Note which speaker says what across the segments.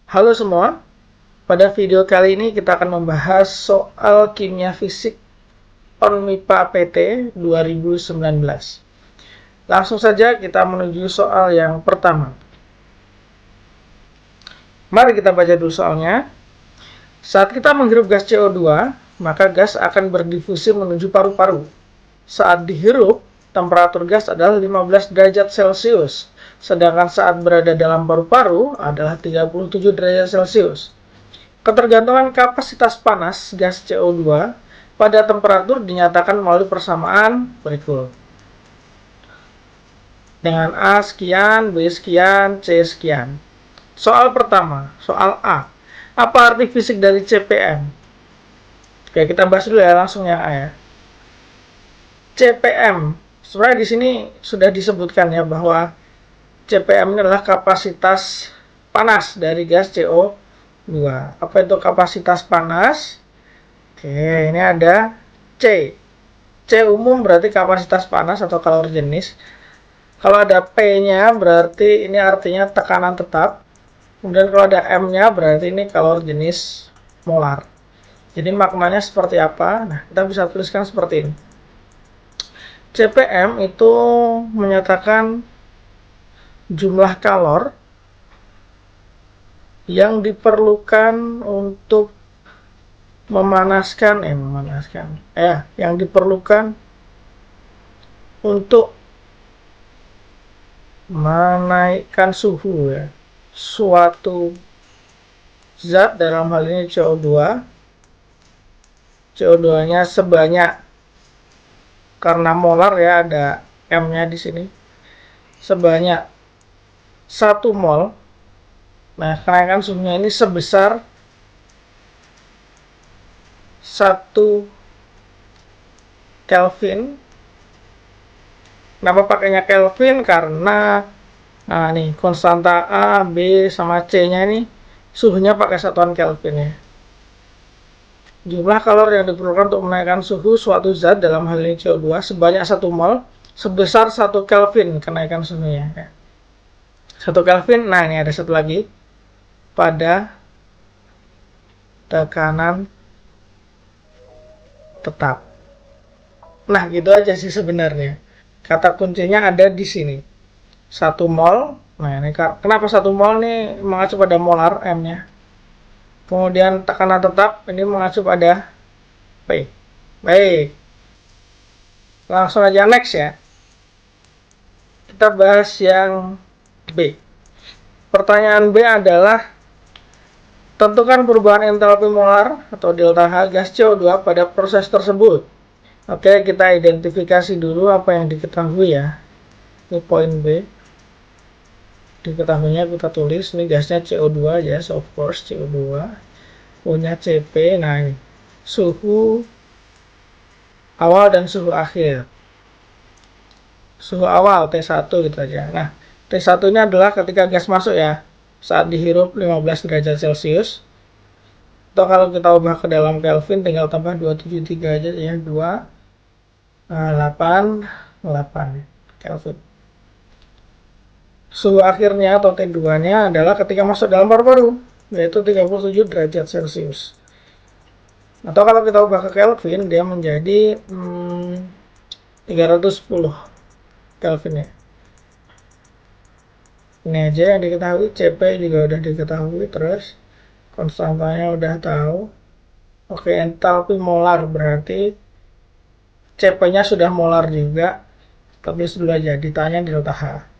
Speaker 1: Halo semua, pada video kali ini kita akan membahas soal kimia fisik ONMIPA PT 2019. Langsung saja kita menuju soal yang pertama. Mari kita baca dulu soalnya. Saat kita menghirup gas CO2, maka gas akan berdifusi menuju paru-paru. Saat dihirup, temperatur gas adalah 15 derajat Celcius, sedangkan saat berada dalam paru-paru adalah 37 derajat Celcius. Ketergantungan kapasitas panas gas CO2 pada temperatur dinyatakan melalui persamaan berikut. Dengan A sekian, B sekian, C sekian. Soal pertama, soal A. Apa arti fisik dari CPM? Oke, kita bahas dulu ya langsung yang A ya. CPM. Sebenarnya di sini sudah disebutkan ya bahwa CPM ini adalah kapasitas panas dari gas CO2. Apa itu kapasitas panas? Oke, ini ada C. C umum berarti kapasitas panas atau kalori jenis. Kalau ada P-nya berarti ini artinya tekanan tetap. Kemudian kalau ada M-nya berarti ini kalori jenis molar. Jadi maknanya seperti apa? Nah, kita bisa tuliskan seperti ini. CPM itu menyatakan jumlah kalor yang diperlukan untuk yang diperlukan untuk menaikkan suhu ya, suatu zat, dalam hal ini CO2. CO2-nya sebanyak, karena molar ya, ada M-nya di sini, sebanyak 1 mol. Nah, kenaikan suhunya ini sebesar 1 Kelvin. Kenapa pakainya Kelvin? Karena nih konstanta A, B, sama C-nya ini suhunya pakai satuan Kelvin ya. Jumlah kalor yang diperlukan untuk menaikkan suhu suatu zat, dalam hal ini CO2, sebanyak 1 mol sebesar 1 Kelvin kenaikan suhunya ya. 1 Kelvin. Nah, ini ada satu lagi, pada tekanan tetap. Nah, gitu aja sih sebenarnya. Kata kuncinya ada di sini. 1 mol. Nah, ini kenapa 1 mol nih mengacu pada molar M-nya. Kemudian tekanan tetap ini mengacu pada P. Baik. Langsung aja next ya. Kita bahas yang B. Pertanyaan B adalah tentukan perubahan entalpi molar atau delta H gas CO2 pada proses tersebut. Oke, kita identifikasi dulu apa yang diketahui ya. Ini poin B. Diketahuinya kita tulis, ini gasnya CO2, yes of course CO2. Punya CP, nah ini suhu awal dan suhu akhir. Suhu awal T1 gitu aja. Nah, T1 ini adalah ketika gas masuk ya, saat dihirup 15 derajat Celcius. Atau kalau kita ubah ke dalam Kelvin tinggal tambah 273 aja ya, 288 Kelvin. Suhu akhirnya atau T2-nya adalah ketika masuk dalam paru-paru, yaitu 37 derajat Celcius. Atau kalau kita ubah ke Kelvin, dia menjadi 310 Kelvin ya. Ini aja yang diketahui, CP juga udah diketahui, terus konstantanya udah tahu. Oke, entalpi molar berarti CP-nya sudah molar juga, tapi sudah jadi tanya delta H.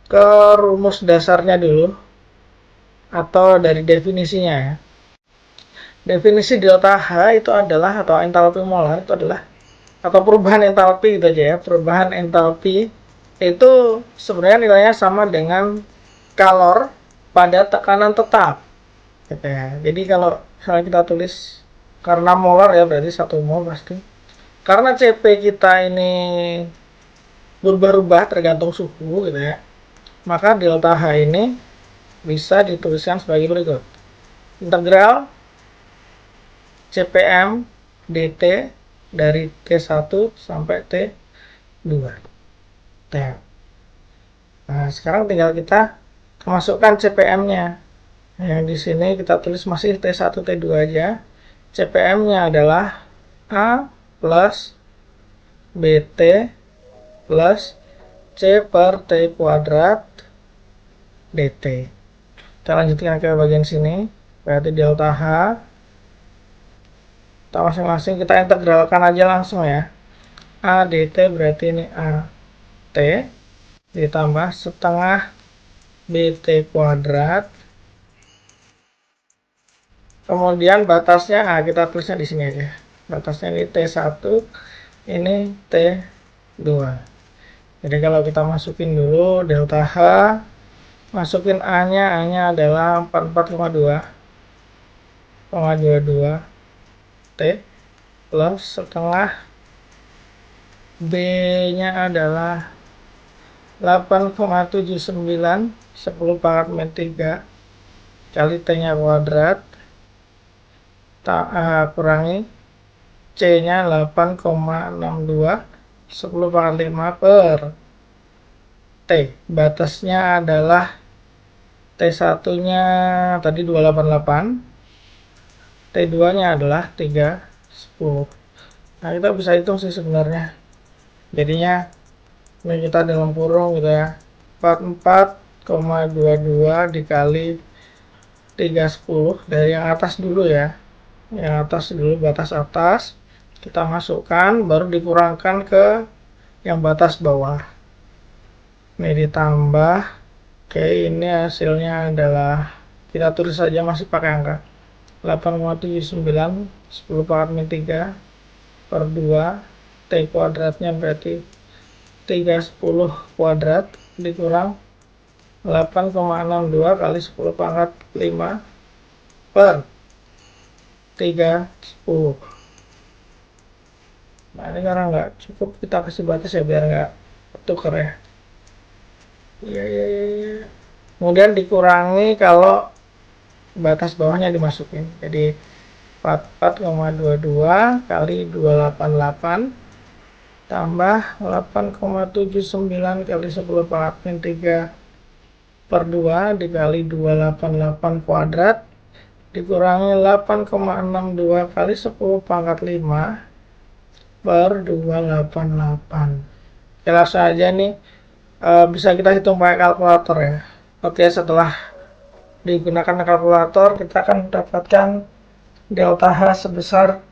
Speaker 1: Ke rumus dasarnya dulu, atau dari definisinya ya. Definisi delta H itu adalah, atau entalpi molar itu adalah, atau perubahan entalpi gitu aja ya. Perubahan entalpi itu sebenarnya nilainya sama dengan kalor pada tekanan tetap gitu ya. Jadi kalau misalnya kita tulis, karena molar ya berarti 1 mol pasti. Karena CP kita ini berubah-ubah tergantung suhu gitu ya, maka delta H ini bisa dituliskan sebagai berikut. Integral CPM dt dari T1 sampai T2. Nah, sekarang tinggal kita masukkan CPM-nya. Yang di sini kita tulis masih T1 T2 aja. CPM-nya adalah A plus BT plus C per T kuadrat DT. Kita lanjutkan ke bagian sini. Berarti delta H. Kita masing-masing kita integralkan aja langsung ya. A DT berarti ini A T ditambah setengah BT kuadrat. Kemudian batasnya, kita tulisnya di sini aja. Batasnya ini T1, ini T2. Jadi kalau kita masukin dulu delta H, masukin A-nya adalah 44,2 T plus setengah B-nya adalah 8,79 10 pangkat min 3 kali T-nya kuadrat kurangi C-nya 8,62 10 pangkat 5 per T. Batasnya adalah T1-nya tadi 288, T2-nya adalah 310. Nah, kita bisa hitung sih sebenarnya. Jadinya ini kita dalam kurung gitu ya. 44,22 dikali 310 dari yang atas dulu ya. Yang atas dulu, batas atas kita masukkan, baru dikurangkan ke yang batas bawah. Ini ditambah. Oke, ini hasilnya adalah, kita tulis saja masih pakai angka 8,79 10 pangkat min 3 per 2 T kuadratnya berarti 310 kuadrat dikurang 8,62 kali 10 pangkat 5 per 310. Nah, ini karena nggak cukup, kita kasih batas ya biar nggak tukar ya. Iya. Kemudian dikurangi kalau batas bawahnya dimasukin. Jadi 44,22 kali 288 tambah 8,79 kali 10 pangkat min 3 per 2 dikali 288 kuadrat dikurangi 8,62 kali 10 pangkat 5 per 288. Oke, langsung aja nih, bisa kita hitung pakai kalkulator ya. Oke, setelah digunakan kalkulator kita akan mendapatkan delta H sebesar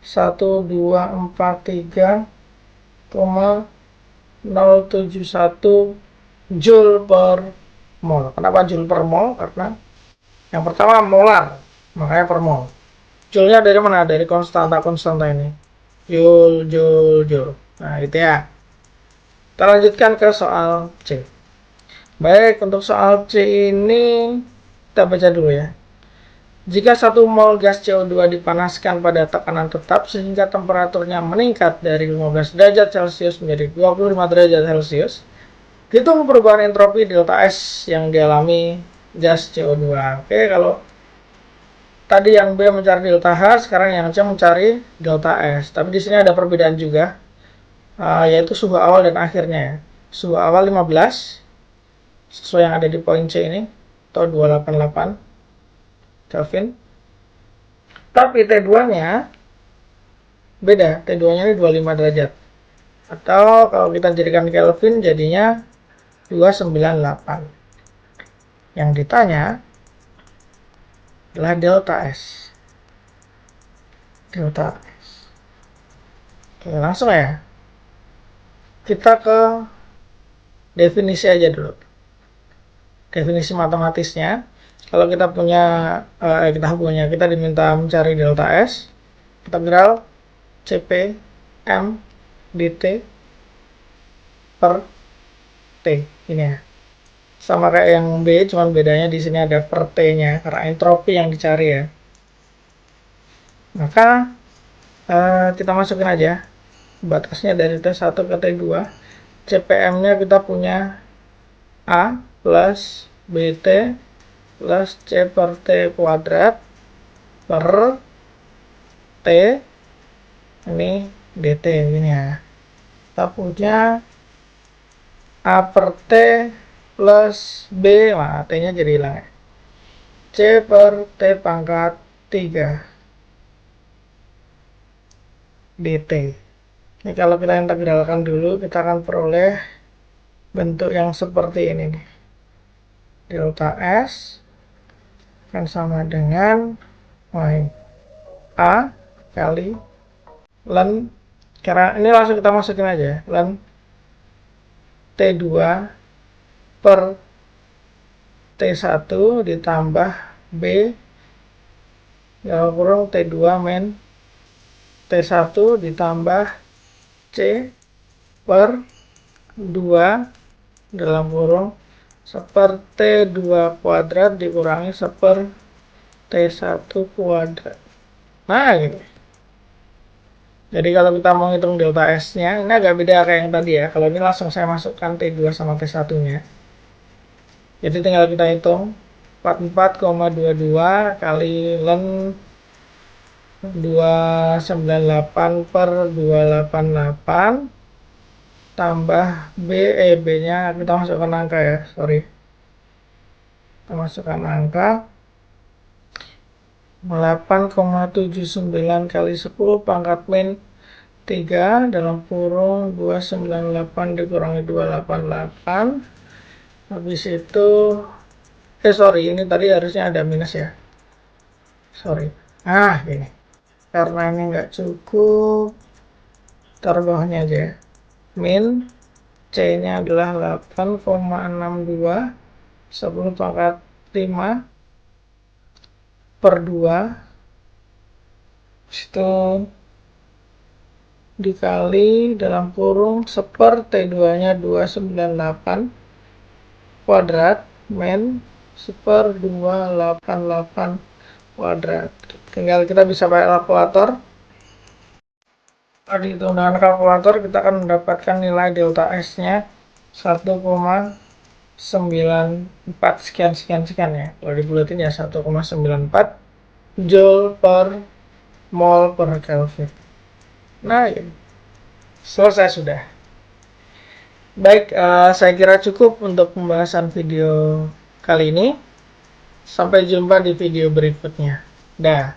Speaker 1: 1243,071 Joule per mol. Kenapa Joule per mol? Karena yang pertama molar, makanya per mol. Joule-nya dari mana? Dari konstanta ini. Joule. Nah, gitu ya. Kita lanjutkan ke soal C. Baik, untuk soal C ini kita baca dulu ya. Jika 1 mol gas CO2 dipanaskan pada tekanan tetap sehingga temperaturnya meningkat dari 15 derajat Celcius menjadi 25 derajat Celcius, hitung perubahan entropi delta S yang dialami gas CO2. Oke, kalau tadi yang B mencari delta H, sekarang yang C mencari delta S. Tapi di sini ada perbedaan juga, yaitu suhu awal dan akhirnya ya. Suhu awal 15, sesuai yang ada di poin C ini, atau 288 Kelvin. Tapi T2-nya beda, T2-nya ini 25 derajat. Atau kalau kita jadikan Kelvin jadinya 298. Yang ditanya adalah delta S. Delta S. Oke, langsung ya. Kita ke definisi aja dulu. Definisi matematisnya. Kalau kita kita diminta mencari delta S, integral CP M dt per T ini ya. Sama kayak yang B, cuman bedanya di sini ada per T-nya karena entropi yang dicari ya. Maka kita masukin aja batasnya dari T1 ke T2. CPM-nya kita punya A plus BT plus C per T kuadrat per T ini DT ini ya. Kita punya A per T plus B, nah T nya jadi hilang ya. C per T pangkat 3 dt. Ini kalau kita integralkan dulu, kita akan peroleh bentuk yang seperti ini nih. Delta S akan sama dengan A kali ln, karena ini langsung kita masukin aja, ln T2 per T1 ditambah B dalam kurung T2 min T1 ditambah C per 2 dalam kurung seper T2 kuadrat dikurangi seper T1 kuadrat. Nah gini. Jadi kalau kita mau hitung delta S nya, ini agak beda kayak yang tadi ya. Kalau ini langsung saya masukkan T2 sama T1 nya. Jadi tinggal kita hitung 44,22 kali ln 298 per 288 tambah B nya kita masukkan angka ya, sorry. Kita masukkan angka 8,79 kali 10 pangkat min 3 dalam kurung 298 dikurangi 288. Habis itu sorry, ini tadi harusnya ada minus ya, sorry. Gini, karena ini nggak cukup, taruh bawahnya aja ya. Min C nya adalah 8,62 10 pangkat 5 per 2 itu dikali dalam kurung seper T2 nya 298 kuadrat min seper 288 kuadrat. Tinggal kita bisa pakai kalkulator. Kalau dihitung dengan kalkulator kita akan mendapatkan nilai delta S nya 1,94 sekian ya. Kalau dibulatin ya 1,94 Joule per mol per Kelvin. Nah ya, selesai sudah. Baik, saya kira cukup untuk pembahasan video kali ini. Sampai jumpa di video berikutnya. Dah.